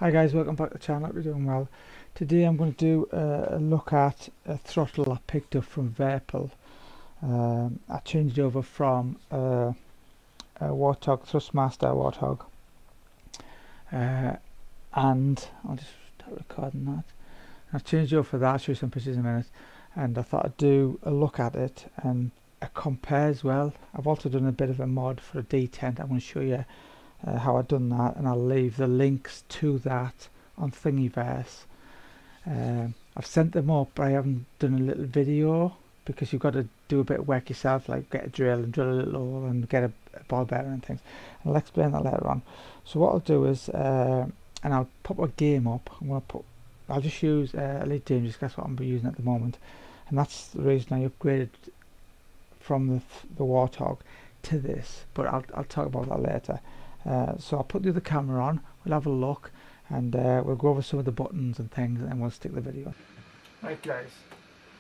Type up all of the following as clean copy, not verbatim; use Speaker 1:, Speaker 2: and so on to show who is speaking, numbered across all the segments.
Speaker 1: Hi guys, welcome back to the channel. Hope you're doing well. Today I'm going to do a look at a throttle I picked up from VPC. I changed it over from a Warthog Thrustmaster Warthog, and I'll just start recording that. I changed it over for that. I'll show you some pictures in a minute, and I thought I'd do a look at it and a compare as well. I've also done a bit of a mod for a Detent. I'm going to show you how I've done that, and I'll leave the links to that on Thingiverse. I've sent them up, but I haven't done a little video because you've got to do a bit of work yourself, like get a drill and drill a little hole and get a ball bearing and things. And I'll explain that later on. So what I'll do is, and I'll put a game up. I'll just use Elite Dangerous. That's what I'm using at the moment, and that's the reason I upgraded from the Warthog to this. But I'll talk about that later. So I'll put the other camera on, we'll have a look, and we'll go over some of the buttons and things, and then we'll stick the video. Right guys,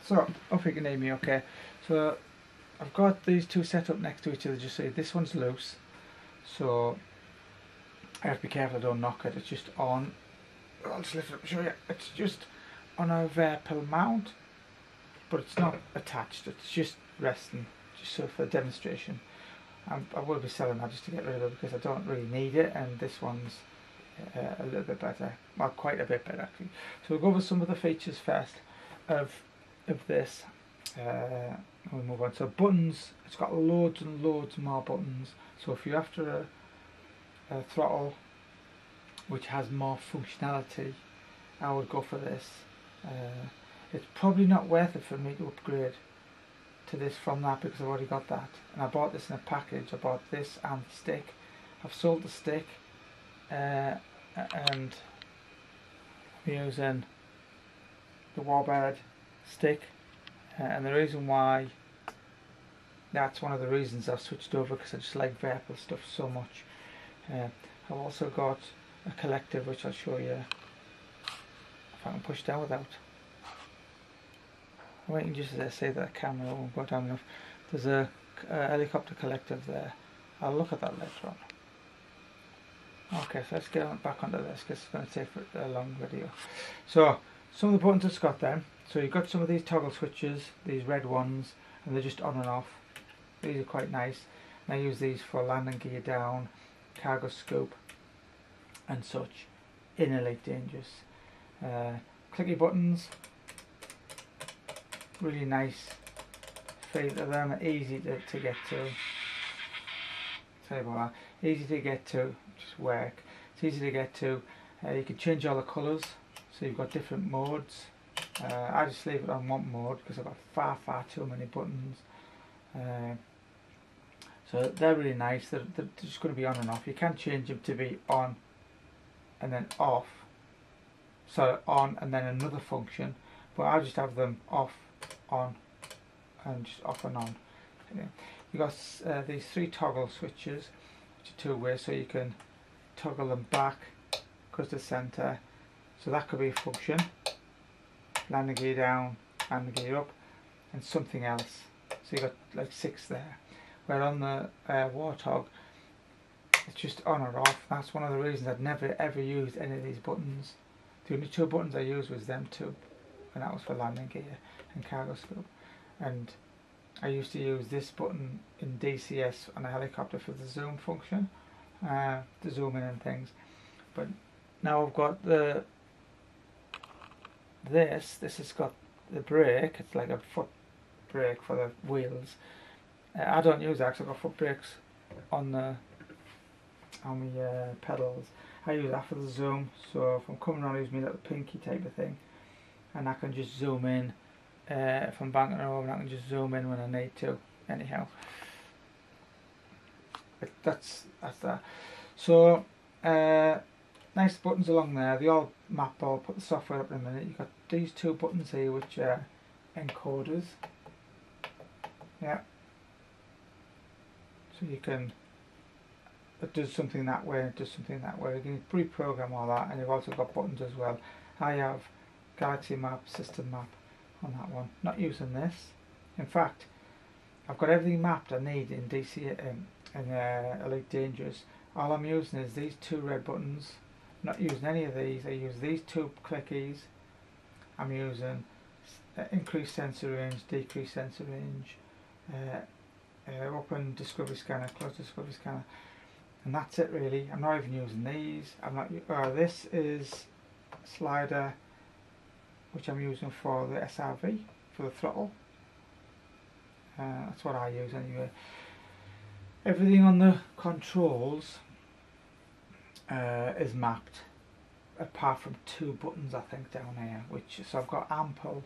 Speaker 1: so hope you can hear me okay. So I've got these two set up next to each other. Just say this one's loose, so I have to be careful I don't knock it. It's just on, I'll just lift it up and show you. It's just on a VPC mount, but it's not attached, it's just resting, just so for demonstration. I will be selling that just to get rid of it because I don't really need it, and this one's a little bit better, well, quite a bit better actually. So we'll go over some of the features first of this, and we'll move on. So buttons, it's got loads and loads more buttons. So if you're after a throttle which has more functionality, I would go for this. It's probably not worth it for me to upgrade to this from that because I've already got that, and I bought this in a package. I bought this and the stick. I've sold the stick, and I'm using the Warbird stick, and the reason why, that's one of the reasons I've switched over, because I just like VPC stuff so much. I've also got a collective which I'll show you if I can push down without. I can just say that the camera won't go down enough. There's a helicopter collective there. I'll look at that later on. Okay, so let's get back onto this because it's going to take a long video. So some of the buttons it's got then. So you've got some of these toggle switches, these red ones, and they're just on and off. These are quite nice. And I use these for landing gear down, cargo scoop, and such in Elite Dangerous. Clicky buttons. Really nice feel to them, easy to get to. Sorry about that. Easy to get to, just work. It's easy to get to. You can change all the colours, so you've got different modes. I just leave it on one mode because I've got far too many buttons. So they're really nice. They're just going to be on and off. You can change them to be on and then off. So on and then another function, but I just have them off, on, and just off and on. Okay. You've got these three toggle switches, which are two-way, so you can toggle them back, goes to center. So that could be a function, landing gear down, landing gear up, and something else. So you've got like 6 there. Where on the Warthog, it's just on or off. That's one of the reasons I've never ever used any of these buttons. The only 2 buttons I used was them 2, and that was for landing gear and cargo scope. And I used to use this button in DCS on a helicopter for the zoom function, to zoom in and things. But now I've got this has got the brake. It's like a foot brake for the wheels. I don't use that because I've got foot brakes on the pedals. I use that for the zoom, so if I'm coming around, I use my little pinky type of thing, and I can just zoom in. If I'm banking over, I can just zoom in when I need to. Anyhow, but that's that. So nice buttons along there. They all map. I'll put the software up in a minute. You've got these 2 buttons here which are encoders. Yeah. So you can, it does something that way, it does something that way. You can pre-program all that, and you've also got buttons as well. I have galaxy map, system map on that one. Not using this. In fact, I've got everything mapped I need in DC in Elite Dangerous. All I'm using is these 2 red buttons, not using any of these. I use these two clickies. I'm using increased sensor range, decreased sensor range, open discovery scanner, close discovery scanner, and that's it really. I'm not even using these. I'm not. This is slider, which I'm using for the SRV, for the throttle. That's what I use anyway. Everything on the controls is mapped, apart from two buttons I think down here, so I've got ample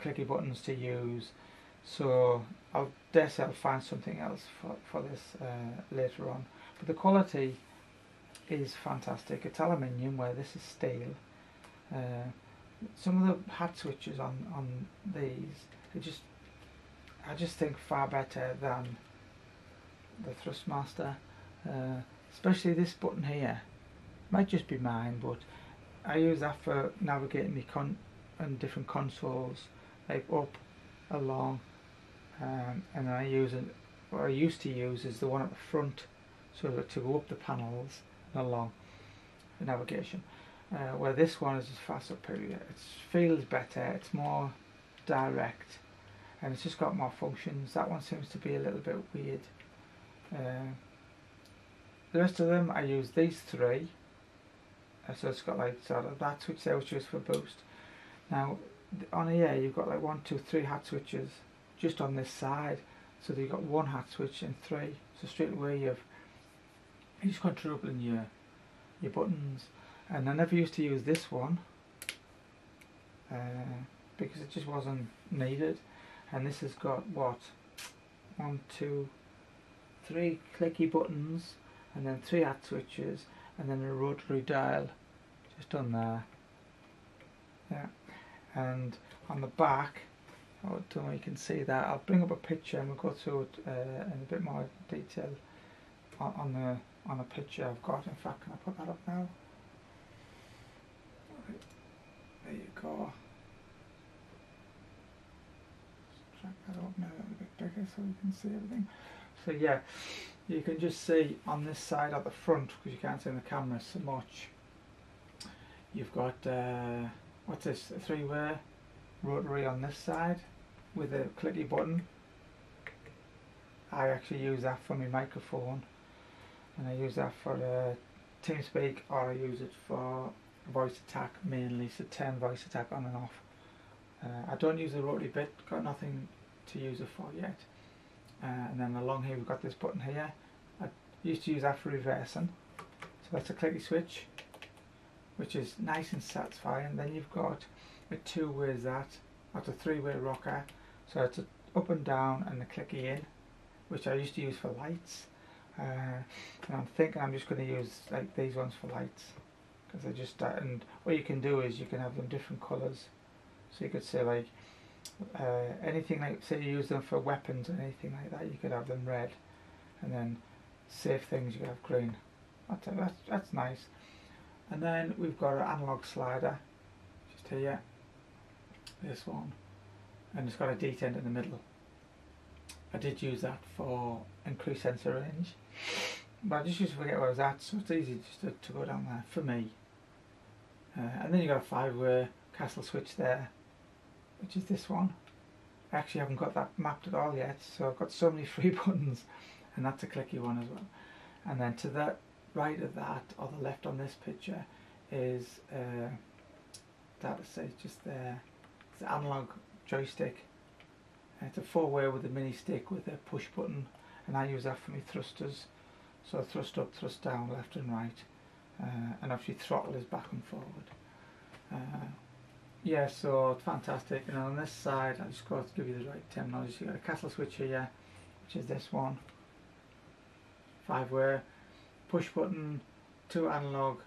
Speaker 1: clicky buttons to use, so I'll find something else for this later on. But the quality is fantastic. It's aluminium where this is steel. Some of the hat switches on these, I just think far better than the Thrustmaster, especially this button here. Might just be mine, but I use that for navigating me and different consoles, like up, along, and I use it. What I used to use is the one at the front, so that to go up the panels and along the navigation. Where this one is just far superior. It feels better. It's more direct, and it's just got more functions. That one seems to be a little bit weird. The rest of them I use these three. So it's got like sort of that switch there, which is for boost. Now on here you've got like 1, 2, 3 hat switches just on this side. So you've got one hat switch and 3. So straight away you're just controlling your buttons. And I never used to use this one because it just wasn't needed. And this has got what, 1, 2, 3 clicky buttons, and then 3 hat switches, and then a rotary dial just on there. Yeah, and on the back, I don't know if you can see that. I'll bring up a picture and we'll go through it in a bit more detail on the picture I've got. In fact, can I put that up now? There you go. Let's track that up now a little bit bigger so you can see everything. So yeah, you can just see on this side at the front, because you can't see in the camera so much, you've got what's this, a 3-way rotary on this side with a clicky button. I actually use that for my microphone, and I use that for TeamSpeak, or I use it for voice attack mainly, so turn voice attack on and off. I don't use the rotary bit, got nothing to use it for yet. And then along here we've got this button here. I used to use that for reversing, so that's a clicky switch, which is nice and satisfying. Then you've got a 2-way that's a 3-way rocker, so it's a up and down and a clicky in, which I used to use for lights. And I'm thinking I'm just going to use like these ones for lights, because they're just and what you can do is you can have them different colours, so you could say like anything, like say you use them for weapons or anything like that, you could have them red, and then safe things you could have green. That's nice. And then we've got an analog slider just here, this one, and it's got a detent in the middle. I did use that for increased sensor range, but I just used to forget where I was at, so it's easy just to go down there for me. And then you've got a 5-way castle switch there, which is this one. I actually haven't got that mapped at all yet, so I've got so many free buttons, and that's a clicky one as well. And then to the right of that, or the left on this picture, is just there. It's an analog joystick. It's a 4-way with a mini stick with a push button, and I use that for my thrusters. So thrust up, thrust down, left and right, and obviously throttle is back and forward. Yeah, so it's fantastic. And on this side, I just got to give you the right terminology. You've got a castle switch here, which is this one, 5-way, push button, 2 analog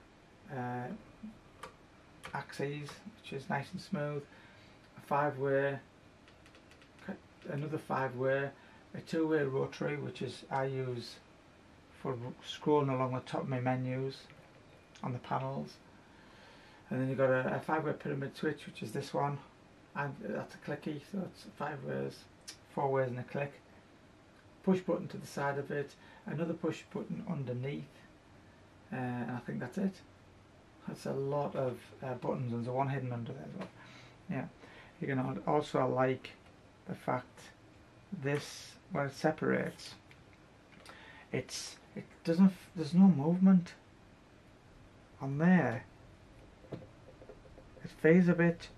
Speaker 1: axes, which is nice and smooth, a 5-way, another 5-way, a 2-way rotary, which is I use for scrolling along the top of my menus on the panels. And then you've got a 5-way pyramid switch, which is this one, and that's a clicky, so it's 5 ways, 4 ways and a click. Push button to the side of it, another push button underneath, and I think that's it. That's a lot of buttons, and there's one hidden under there as well. Yeah, you can also like the fact this, where it separates, it doesn't, there's no movement on there. It feels a bit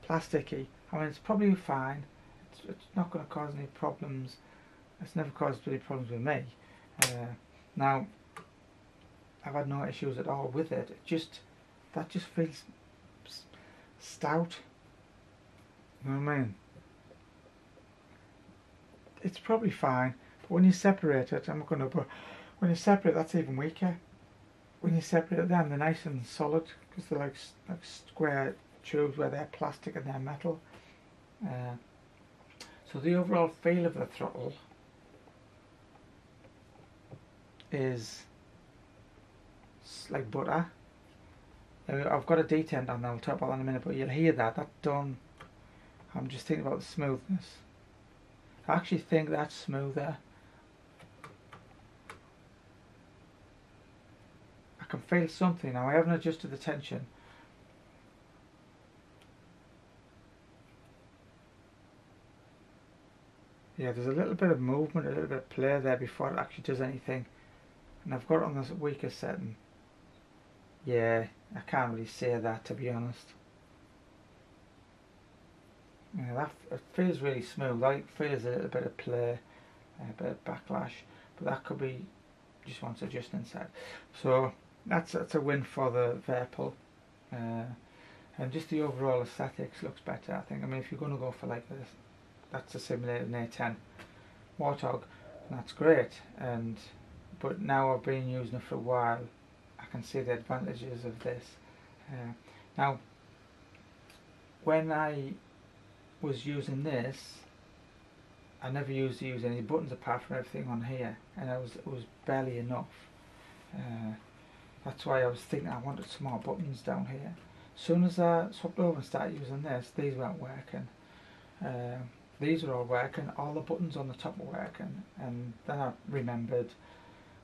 Speaker 1: plasticky. I mean, it's probably fine. It's not going to cause any problems. It's never caused any problems with me. Now, I've had no issues at all with it. That just feels stout. You know what I mean? It's probably fine, but when you separate it, I'm not going to. But when you separate, that's even weaker. When you separate them, they're nice and solid because they're like square tubes where they're plastic and they're metal. So the overall feel of the throttle is like butter. I've got a detent on there, I'll talk about that in a minute, but you'll hear that done. I'm just thinking about the smoothness. I actually think that's smoother. I can feel something now. I haven't adjusted the tension. Yeah, there's a little bit of movement, a little bit of play there before it actually does anything. And I've got it on this weaker setting. Yeah, I can't really say that, to be honest. Yeah, it feels really smooth. It feels a little bit of play, a bit of backlash, but that could be just wants adjusting inside. So that's a win for the Verpal, and just the overall aesthetics looks better, I think. I mean, if you're going to go for like this, that's a simulated A10 Warthog, and that's great. But now I've been using it for a while, I can see the advantages of this. Now, when I was using this, I never used to use any buttons apart from everything on here, and it was barely enough. That's why I was thinking I wanted some more buttons down here. As soon as I swapped over and started using this, these weren't working. These were all working, all the buttons on the top were working, and then I remembered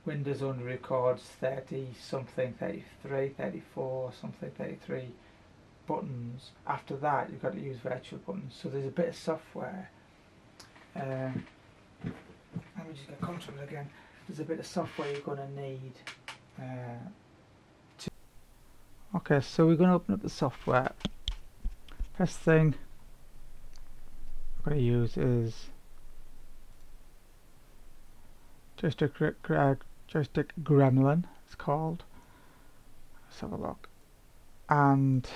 Speaker 1: Windows only records 30 something, 33, 34 something, 33 buttons. After that you've got to use virtual buttons, so there's a bit of software. Let me just get comfortable again. There's a bit of software you're going to need okay, so we're going to open up the software. First thing I'm going to use is joystick gremlin, it's called. Let's have a look, and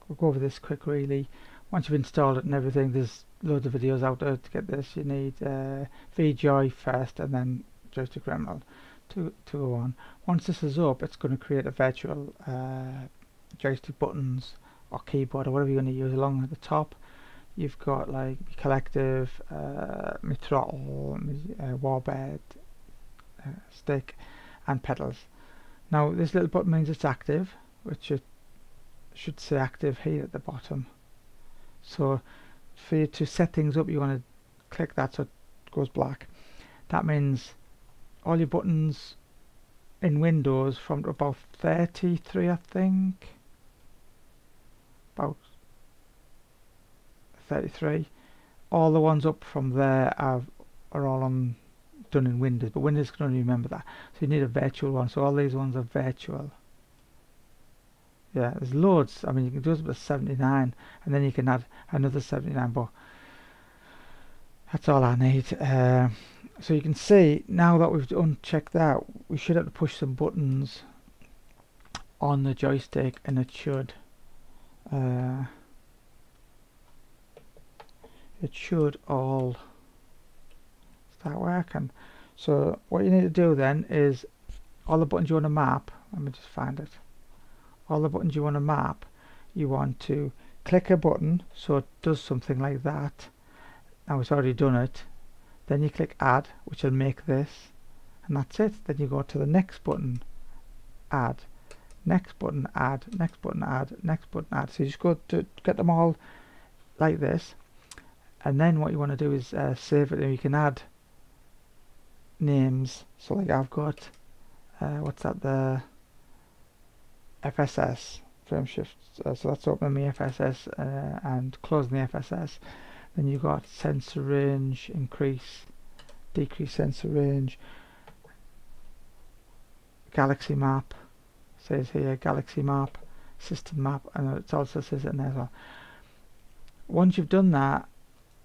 Speaker 1: we'll go over this quick. Really, once you've installed it and everything, there's loads of videos out there to get this. You need VJoy first and then joystick gremlin to go on. Once this is up, it's going to create a virtual joystick buttons or keyboard or whatever you're going to use. Along at the top you've got like collective, my throttle, my warbird, stick and pedals. Now this little button means it's active, which it should say active here at the bottom. So for you to set things up, you want to click that so it goes black. That means all your buttons in Windows from about 33, I think, about 33, all the ones up from there are all done in Windows, but Windows can only remember that, so you need a virtual one. So all these ones are virtual. Yeah, there's loads. I mean, you can do it with 79 and then you can add another 79, but that's all I need. So you can see now that we've unchecked that, we should have to push some buttons on the joystick and it should all start working. So what you need to do then is all the buttons you want to map, let me just find it, all the buttons you want to map, you want to click a button so it does something like that. Now it's already done it. Then you click add, which will make this, and that's it. Then you go to the next button, add, next button, add, next button, add, next button, add. So you just go to get them all like this, and then what you want to do is save it, and you can add names. So like I've got what's that, the FSS frame shift. So that's opening the FSS and closing the FSS. Then you've got sensor range, increase, decrease sensor range, galaxy map, says here galaxy map, system map, and it also says it in there as well. Once you've done that,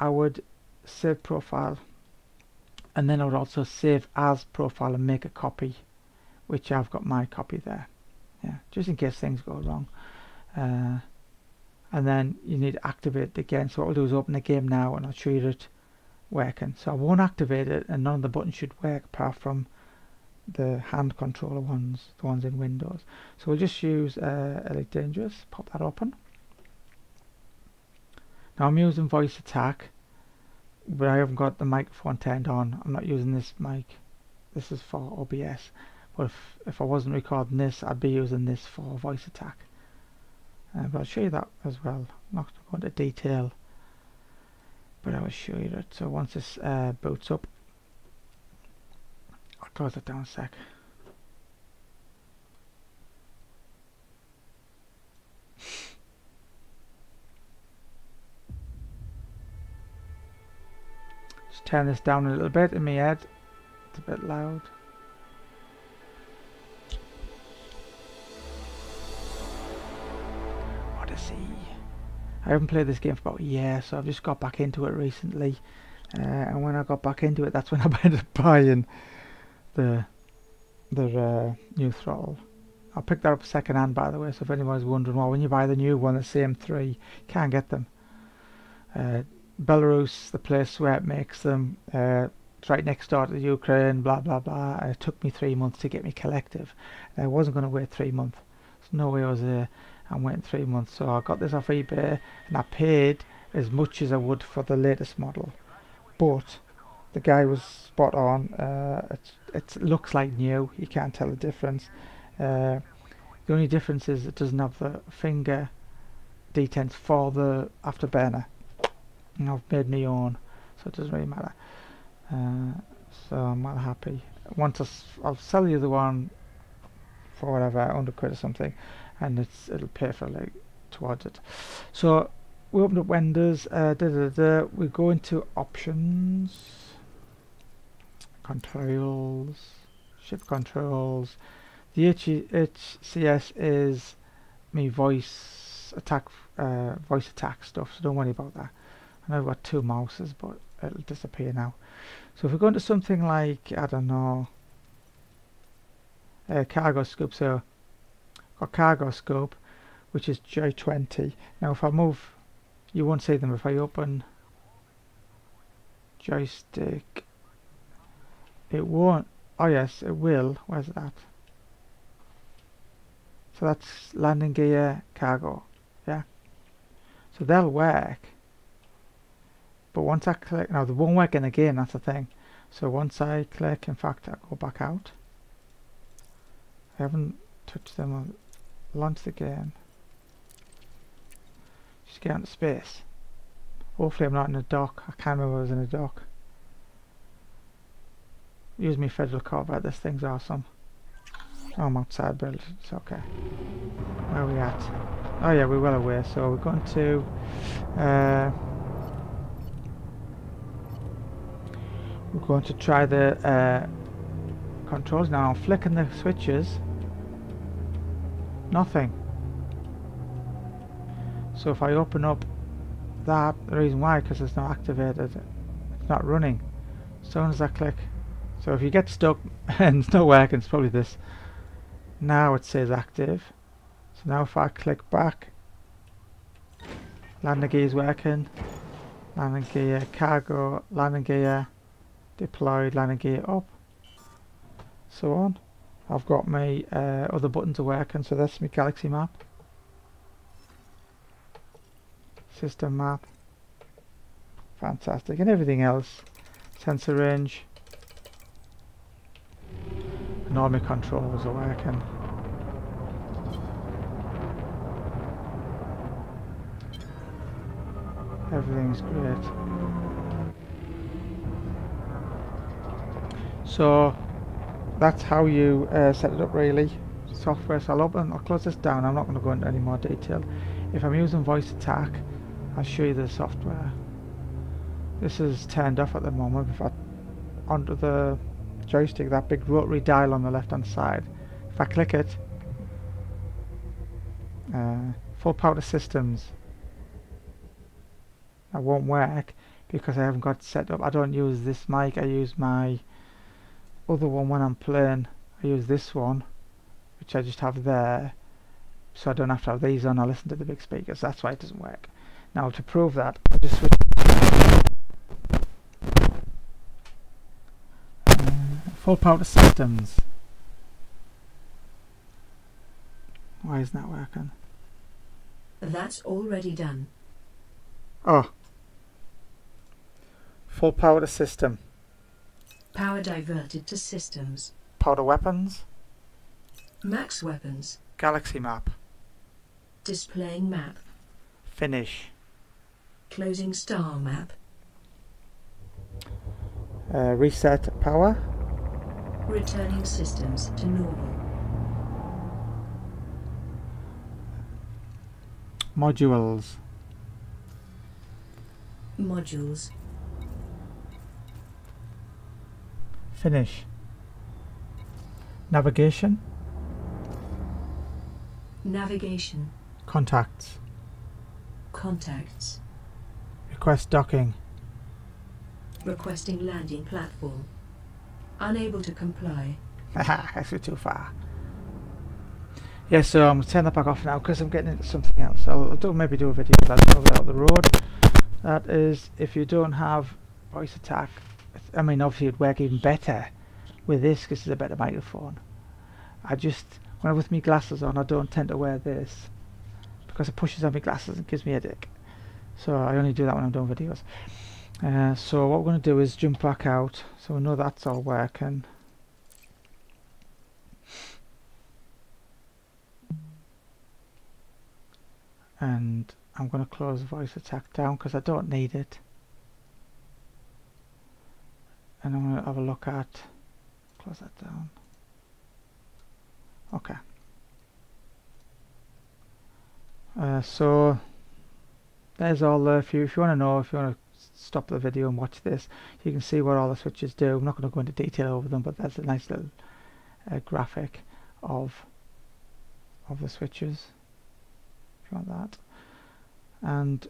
Speaker 1: I would save profile, and then I would also save as profile and make a copy, which I've got my copy there, yeah, just in case things go wrong. And then you need to activate it again. So what we'll do is open the game now and I'll show you it working. So I won't activate it, and none of the buttons should work apart from the hand controller ones, the ones in Windows. So we'll just use Elite Dangerous, pop that open. Now I'm using voice attack, but I haven't got the microphone turned on. I'm not using this mic. This is for OBS. But if I wasn't recording this, I'd be using this for voice attack. But I'll show you that as well. I'm not going to detail, but I will show you that. So once this boots up, I'll close it down a sec. Just turn this down a little bit in my head. It's a bit loud. I haven't played this game for about a year, so I've just got back into it recently, and when I got back into it, that's when I ended up buying the new throttle. I picked that up second hand, by the way, so if anyone's wondering, well, when you buy the new one, the CM3, you can't get them. Belarus, the place where it makes them, it's right next door to the Ukraine, blah blah blah. It took me 3 months to get me collective. I wasn't going to wait 3 months. There's no way I was there. I'm waiting 3 months, so I got this off eBay and I paid as much as I would for the latest model, but the guy was spot on. It looks like new, you can't tell the difference. The only difference is it doesn't have the finger detents for the afterburner, and I've made my own, so it doesn't really matter. So I'm well happy. Once I'll sell the other one for whatever, 100 quid or something, and it'll pay for like towards it. So we opened up Windows, we go into options, controls, shift controls. The HCS is me voice attack stuff, so don't worry about that. I know I've got 2 mouses, but it'll disappear now. So if we go into something like, I don't know, cargo scope, so got cargo scope, which is J20. Now if I move, you won't see them. If I open joystick, it won't. Oh yes, it will. Where's that? So that's landing gear, cargo, yeah. So they'll work, but once I click, now they won't work in the game, that's the thing. So once I click, in fact, I'll go back out. I haven't touched them. I'll launch the game. Just get into space. Hopefully I'm not in a dock. I can't remember if I was in a dock. Use me federal cover. This thing's awesome. Oh, I'm outside, but it's okay. Where are we at? Oh yeah, we're well away. So we're going to try the controls now. I'm flicking the switches. Nothing. So if I open up that, the reason why, because it's not activated, it's not running. As soon as I click, so if you get stuck and it's not working, it's probably this. Now it says active. So now if I click back, landing gear is working, landing gear, cargo, landing gear, deployed, landing gear up, so on. I've got my other buttons are working, so that's my galaxy map, system map, fantastic, and everything else, sensor range, and all my controls are working. Everything's great. So that's how you set it up really, software. So I'll close this down. I'm not going to go into any more detail. If I'm using voice attack, I'll show you the software. This is turned off at the moment. If I onto the joystick, that big rotary dial on the left hand side, if I click it, full power to systems, that won't work because I haven't got set up. I don't use this mic, I use my other one when I'm playing. I use this one, which I just have there, so I don't have to have these on. I listen to the big speakers. That's why it doesn't work. Now to prove that, I'll just switch full power to systems. Why isn't that working?
Speaker 2: That's already done.
Speaker 1: Oh, full power to system.
Speaker 2: Power diverted to systems.
Speaker 1: Power to weapons.
Speaker 2: Max weapons.
Speaker 1: Galaxy map.
Speaker 2: Displaying map.
Speaker 1: Finish.
Speaker 2: Closing star map.
Speaker 1: Reset power.
Speaker 2: Returning systems to normal.
Speaker 1: Modules.
Speaker 2: Modules.
Speaker 1: Finish. Navigation.
Speaker 2: Navigation.
Speaker 1: Contacts.
Speaker 2: Contacts.
Speaker 1: Request docking.
Speaker 2: Requesting landing platform. Unable to comply.
Speaker 1: Actually too far. Yeah, so I'm going to turn that back off now because I'm getting into something else. I'll maybe do a video that's over out the road. That is, if you don't have voice attack, I mean obviously it'd work even better with this because it's a better microphone. When I'm with my glasses on, I don't tend to wear this because it pushes on my glasses and gives me a headache. So I only do that when I'm doing videos. So what we're going to do is jump back out so we know that's all working. And I'm going to close voice attack down because I don't need it. And I'm going to have a look at, close that down. Okay. So there's all the, if you want to know, if you want to stop the video and watch this, you can see what all the switches do. I'm not going to go into detail over them, but that's a nice little graphic of the switches. If you want that. And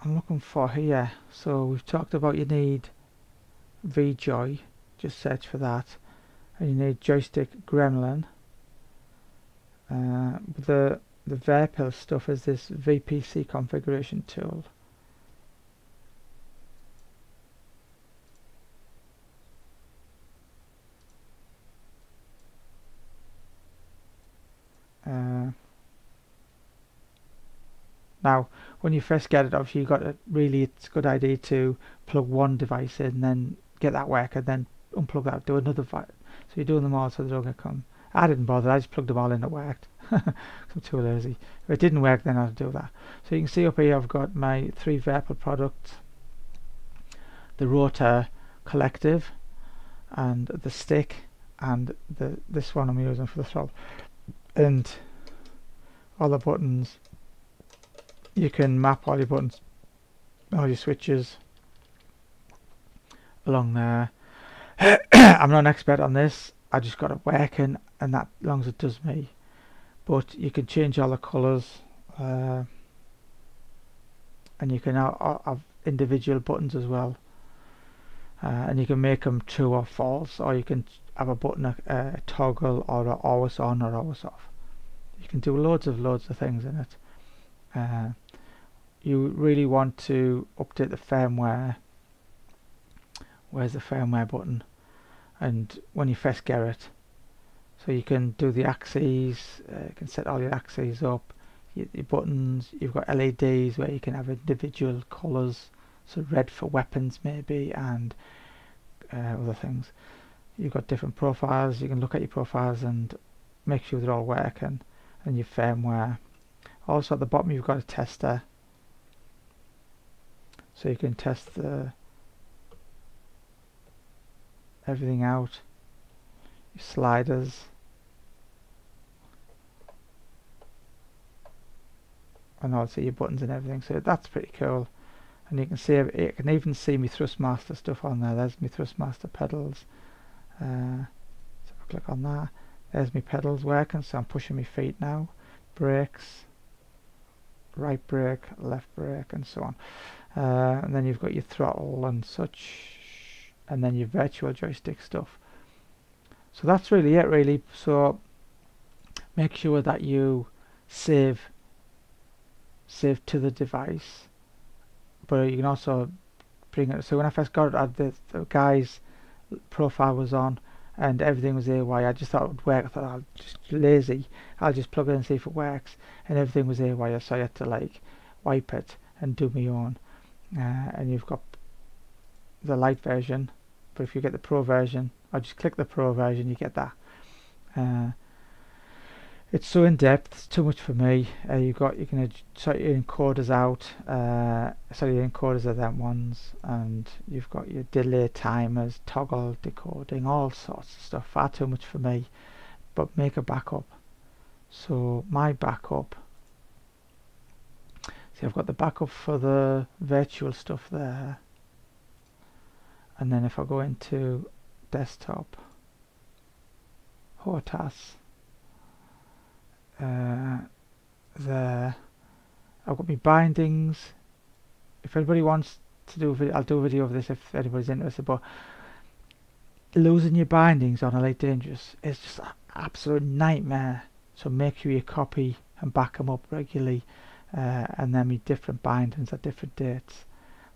Speaker 1: I'm looking for here, so we've talked about you need VJoy, just search for that, and you need joystick gremlin. The VPL stuff is this VPC configuration tool. Now, when you first get it, obviously it's a good idea to plug one device in, and then get that working, then unplug that, do another so you're doing them all so they don't get come. I didn't bother, I just plugged them all in, it worked. I'm too lazy. If it didn't work, then I'll do that. So you can see up here I've got my 3 VPL products, the rotor collective, and the stick, and this one I'm using for the throttle. And all the buttons, you can map all your buttons, all your switches along there. I'm not an expert on this, I just got it working, and that as long as it does me. But you can change all the colours, and you can have individual buttons as well, and you can make them true or false, or you can have a button, a toggle, or a always on or always off. You can do loads of things in it. You really want to update the firmware. Where's the firmware button? And when you first get it, so you can do the axes, you can set all your axes up, your buttons. You've got LEDs where you can have individual colours, so red for weapons maybe, and other things. You've got different profiles, you can look at your profiles and make sure they're all working, and your firmware. Also at the bottom you've got a tester, so you can test everything out. your sliders, and also your buttons and everything. So that's pretty cool. And you can see, you can even see my Thrustmaster stuff on there. There's my Thrustmaster pedals. So if I click on that, there's my pedals working, so I'm pushing my feet now. Brakes, right brake, left brake, and so on. And then you've got your throttle and such, and then your virtual joystick stuff. So that's really it, really. So make sure that you save to the device, but you can also bring it. So when I first got it, the guy's profile was on and everything was AY. I just thought it would work. I thought, I'll just lazy, I'll just plug it in and see if it works, and everything was AY. So I had to like wipe it and do my own. And you've got the light version, but if you get the pro version, I just click the pro version, you get that. It's so in depth, it's too much for me. You can sort your encoders out. So your encoders are them ones, and you've got your delay timers, toggle decoding, all sorts of stuff. Far too much for me. But make a backup. So my backup. See, I've got the backup for the virtual stuff there, and then if I go into desktop, HOTAS. There I've got my bindings. If anybody wants to do a video, I'll do a video of this if anybody's interested, but losing your bindings on Elite Dangerous is just an absolute nightmare. So make sure you copy and back them up regularly, and then me different bindings at different dates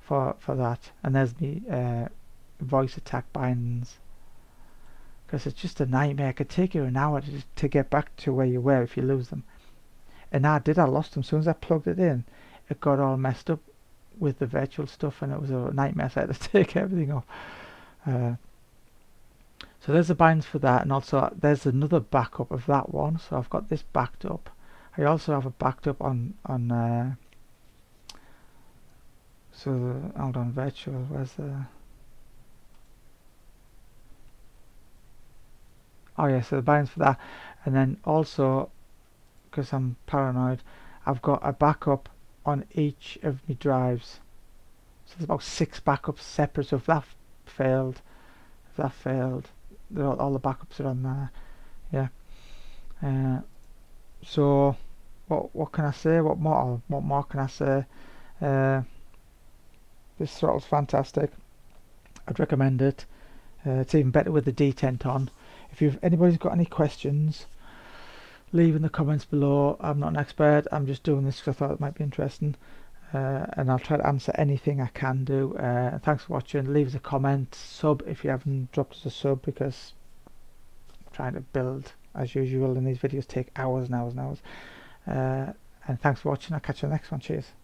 Speaker 1: for that. And there's me voice attack bindings, because it's just a nightmare. It could take you an hour to get back to where you were if you lose them. And I lost them. As soon as I plugged it in, it got all messed up with the virtual stuff, and it was a nightmare. So I had to take everything off. So there's the bindings for that, and also there's another backup of that one. So I've got this backed up. I also have a backed up on hold on, virtual, where's the... Oh yeah, so the bindings for that, and then also, because I'm paranoid, I've got a backup on each of my drives. So there's about 6 backups separate. So if that failed, all the backups are on there. Yeah. So what can I say? What more can I say? This throttle's fantastic. I'd recommend it. It's even better with the Detent on. If anybody's got any questions, leave in the comments below. I'm not an expert, I'm just doing this because I thought it might be interesting, and I'll try to answer anything I can do. Thanks for watching. Leave us a comment, sub if you haven't dropped us a sub, because I'm trying to build as usual, and these videos take hours and hours and hours. And thanks for watching. I'll catch you on the next one. Cheers.